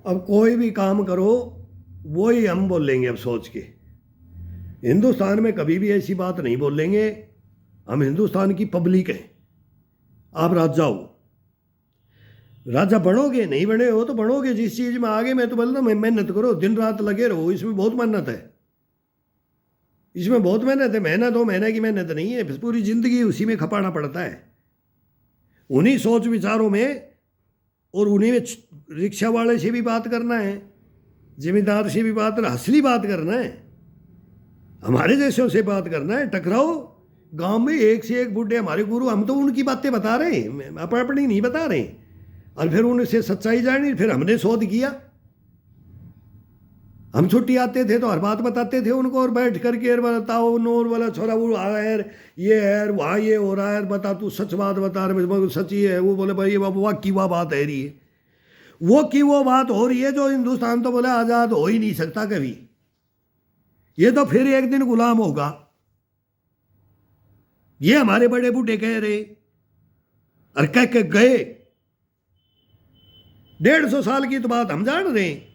अब कोई भी काम करो वही हम बोलेंगे अब सोच के। हिंदुस्तान में कभी भी ऐसी बात नहीं बोलेंगे। हम हिंदुस्तान की पब्लिक है। आप राजा हो, राजा बनोगे, नहीं बने हो तो बनोगे। जिस चीज में आगे मैं तो बोलता हूँ मेहनत करो, दिन रात लगे रहो, इसमें बहुत मेहनत है, इसमें बहुत मेहनत है। महीना 2 महीने की मेहनत नहीं है, पूरी जिंदगी उसी में खपाना पड़ता है, उन्हीं सोच विचारों में। और उन्हीं में रिक्शा वाले से भी बात करना है, जिम्मेदार से भी बात, असली बात करना है, हमारे जैसों से बात करना है। टकराओ गांव में एक से एक बूढ़े हमारे गुरु, हम तो उनकी बातें बता रहे हैं, अपनी नहीं बता रहे। और फिर उनसे सच्चाई जानी, फिर हमने शोध किया। हम छुट्टी आते थे तो हर बात बताते थे उनको, और बैठ करके बताओ नोर वाला छोरा वो आ है, ये है, वहाँ ये हो रहा है, बता तू सच बात बता रहे, सच ही है। वो बोले भाई ये बाबू वाह की वाह बात है रही है, वो की वो बात हो रही है जो हिंदुस्तान तो बोले आज़ाद हो ही नहीं सकता कभी, ये तो फिर एक दिन गुलाम होगा। ये हमारे बड़े बूढ़े कह रहे, और कह के गए। 150 साल की तो बात हम जान रहे हैं।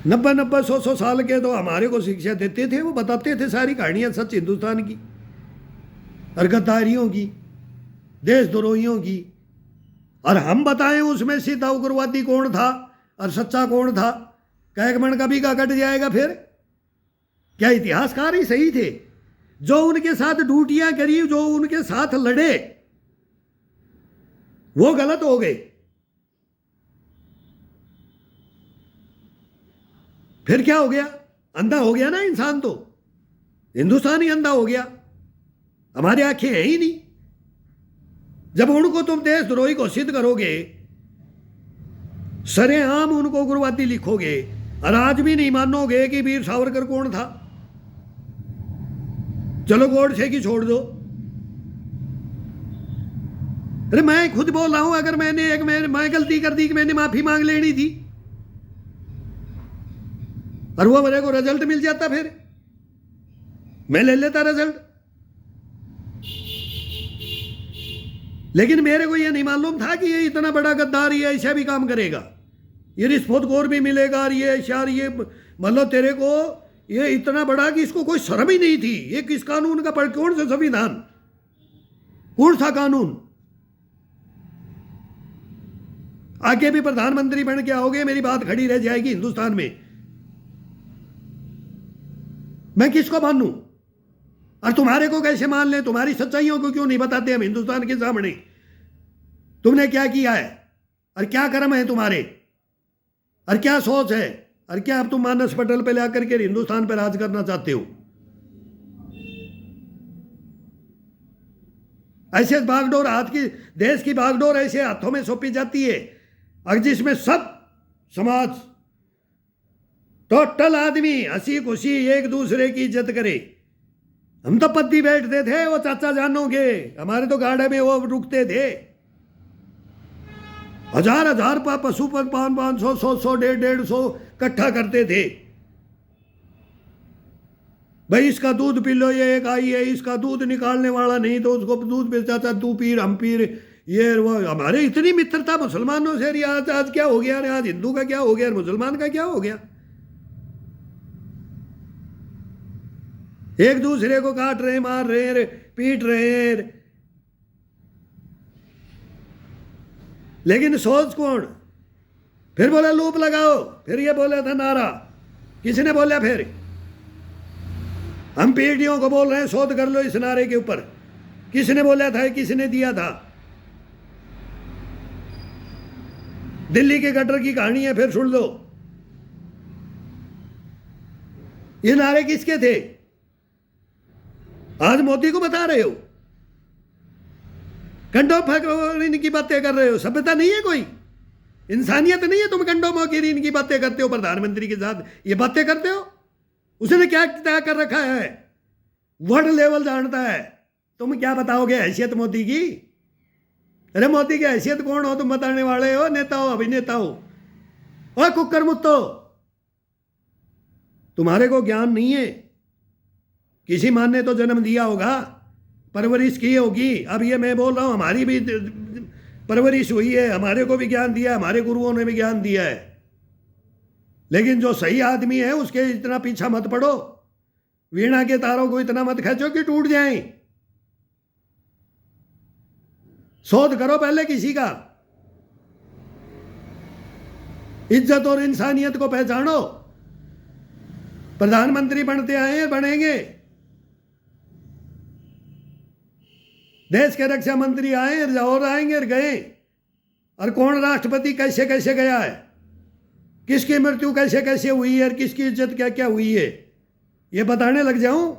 90-90, 100-100 साल के तो हमारे को शिक्षा देते थे, वो बताते थे सारी कहानियां सच हिंदुस्तान की, और गद्दारियों की, देशद्रोहियों की। और हम बताएं उसमें सीधा उग्रवादी कौन था और सच्चा कौन था। कैक मन का भी का कट जाएगा फिर। क्या इतिहासकार ही सही थे? जो उनके साथ ड्यूटियां करी, जो उनके साथ लड़े, वो गलत हो गए। फिर क्या हो गया? अंधा हो गया ना इंसान, तो हिंदुस्तान ही अंधा हो गया, हमारी आंखें हैं ही नहीं। जब उनको तुम देशद्रोही घोषित करोगे, सरेआम उनको उग्रवादी लिखोगे, और आज भी नहीं मानोगे कि वीर सावरकर कौन था। चलो गोडसे की छोड़ दो, अरे मैं खुद बोल रहा हूं, अगर मैं गलती कर दी कि मैंने माफी मांग लेनी थी, और वो मेरे को रिजल्ट मिल जाता, फिर मैं ले लेता रिजल्ट। लेकिन मेरे को ये नहीं मालूम था कि ये इतना बड़ा गद्दार, ये ऐसा भी काम करेगा, ये रिश्वतखोर भी मिलेगा, और ये शार, ये मतलब तेरे को ये इतना बड़ा कि इसको कोई शर्म ही नहीं थी। ये किस कानून का पढ़, कौन सा संविधान, कौन सा कानून? आगे भी प्रधानमंत्री बन के आओगे, मेरी बात खड़ी रह जाएगी हिंदुस्तान में। मैं किसको मानूं और तुम्हारे को कैसे मान ले? तुम्हारी सच्चाइयों को क्यों नहीं बताते हम हिंदुस्तान के सामने? तुमने क्या किया है और क्या कर्म है तुम्हारे, और क्या सोच है, और क्या अब तुम मानस पटल पे लाकर के हिंदुस्तान पर राज करना चाहते हो? ऐसे बागडोर हाथ की, देश की बागडोर ऐसे हाथों में सौंपी जाती है, और जिसमें सब समाज, टोटल आदमी हंसी खुशी एक दूसरे की इज्जत करे। हम तो पद्दी बैठते थे, वो चाचा जानों के, हमारे तो गाड़े में वो रुकते थे, 1000-1000 पशु पर 500, 100, 150 इकट्ठा करते थे। भाई इसका दूध पी लो, ये एक आई है, इसका दूध निकालने वाला नहीं तो उसको दूध पे चाचा तू पीर हम पीर, ये वो। हमारे इतनी मित्रता मुसलमानों से, आज क्या हो गया? आज हिंदू का क्या हो गया, मुसलमान का क्या हो गया? एक दूसरे को काट रहे, मार रहे, पीट रहे। लेकिन सोच कौन? फिर बोला लूप लगाओ, फिर ये बोला था नारा, किसने बोला? फिर हम पीढ़ियों को बोल रहे हैं शोध कर लो इस नारे के ऊपर, किसने बोला था, किसने दिया था? दिल्ली के गटर की कहानी है, फिर सुन लो। ये नारे किसके थे? आज मोदी को बता रहे हो, कंडोम इनकी बातें कर रहे हो। सभ्यता नहीं है, कोई इंसानियत नहीं है? तुम कंडोमों की इनकी बातें करते हो, प्रधानमंत्री के साथ ये बातें करते हो। उसने क्या तय कर रखा है, वर्ल्ड लेवल जानता है। तुम क्या बताओगे हैसियत मोदी की? अरे मोदी की हैसियत कौन हो तुम बताने वाले हो? नेता हो, अभिनेता हो? और कुकर मुत्तो, तुम्हारे को ज्ञान नहीं है। किसी माँ ने तो जन्म दिया होगा, परवरिश की होगी। अब ये मैं बोल रहा हूं, हमारी भी परवरिश हुई है, हमारे को भी ज्ञान दिया है, हमारे गुरुओं ने भी ज्ञान दिया है। लेकिन जो सही आदमी है उसके इतना पीछा मत पड़ो, वीणा के तारों को इतना मत खींचो कि टूट जाएं। शोध करो पहले किसी का, इज्जत और इंसानियत को पहचानो। प्रधानमंत्री बनते आए हैं, बनेंगे, देश के रक्षा मंत्री आए और आएंगे और गए, और कौन राष्ट्रपति कैसे कैसे गया है, किसकी मृत्यु कैसे कैसे हुई है और किसकी इज्जत क्या क्या हुई है, ये बताने लग जाऊं,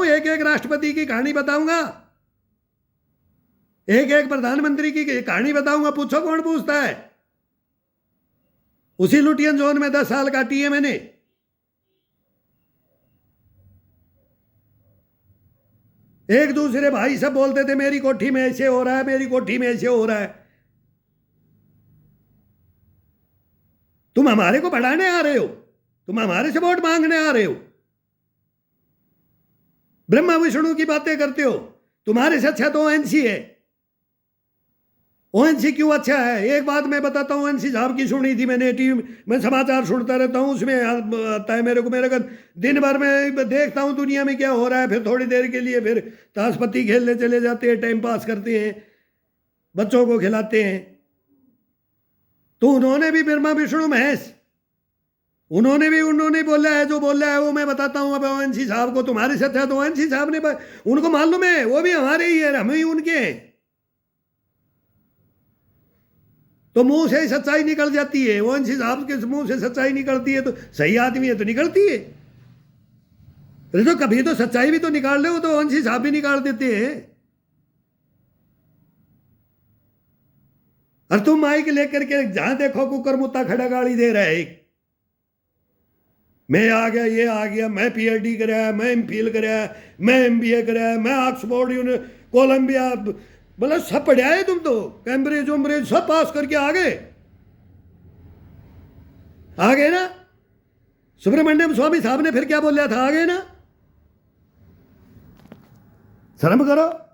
एक एक राष्ट्रपति की कहानी बताऊंगा, एक एक प्रधानमंत्री की कहानी बताऊंगा। पूछो कौन पूछता है। उसी लुटियन जोन में 10 साल काटी है मैंने। एक दूसरे भाई सब बोलते थे मेरी कोठी में ऐसे हो रहा है, मेरी कोठी में ऐसे हो रहा है। तुम हमारे को बढ़ाने आ रहे हो, तुम हमारे से वोट मांगने आ रहे हो, ब्रह्मा विष्णु की बातें करते हो। तुम्हारे से अच्छा तो ओएनसी है। ओएनसी क्यों अच्छा है? एक बात मैं बताता हूँ, ओएनसी साहब की सुनी थी मैंने, टीवी में समाचार सुनता रहता हूँ, उसमें आता है मेरे को दिन भर में देखता हूँ दुनिया में क्या हो रहा है, फिर थोड़ी देर के लिए फिर ताश पत्ती खेलने चले जाते हैं, टाइम पास करते हैं, बच्चों को खिलाते हैं। तो उन्होंने भी ब्रह्मा विष्णु महेश, उन्होंने बोला है, जो बोला है वो मैं बताता हूँ। अब ओएनसी साहब को तुम्हारे साथ है तो ओएनसी साहब ने, उनको मालूम है वो भी हमारे ही है, हम ही उनके हैं। तो मुंह से सच्चाई निकल जाती है, ओएनसी साहब के मुंह से सच्चाई निकलती है, तो सही आदमी है तो निकलती है। तो कभी तो सच्चाई भी तो निकाल ले, तो ओएनसी साहब भी निकाल देते हैं। और तुम माइक लेकर के जहां देखो कुकर मुत्ता खड़ा गाड़ी दे रहा है, एक मैं आ गया, ये आ गया, मैं पीएचडी कराया, मैं एमफिल कराया, मैं एमबीए कराया, मैं ऑक्सफोर्ड कोलंबिया, मतलब सब पढ़ा है तुम तो, कैम्ब्रिज उम्ब्रिज सब पास करके आ गए ना। सुब्रमण्यम स्वामी साहब ने फिर क्या बोला था, आ गए ना। शर्म करो।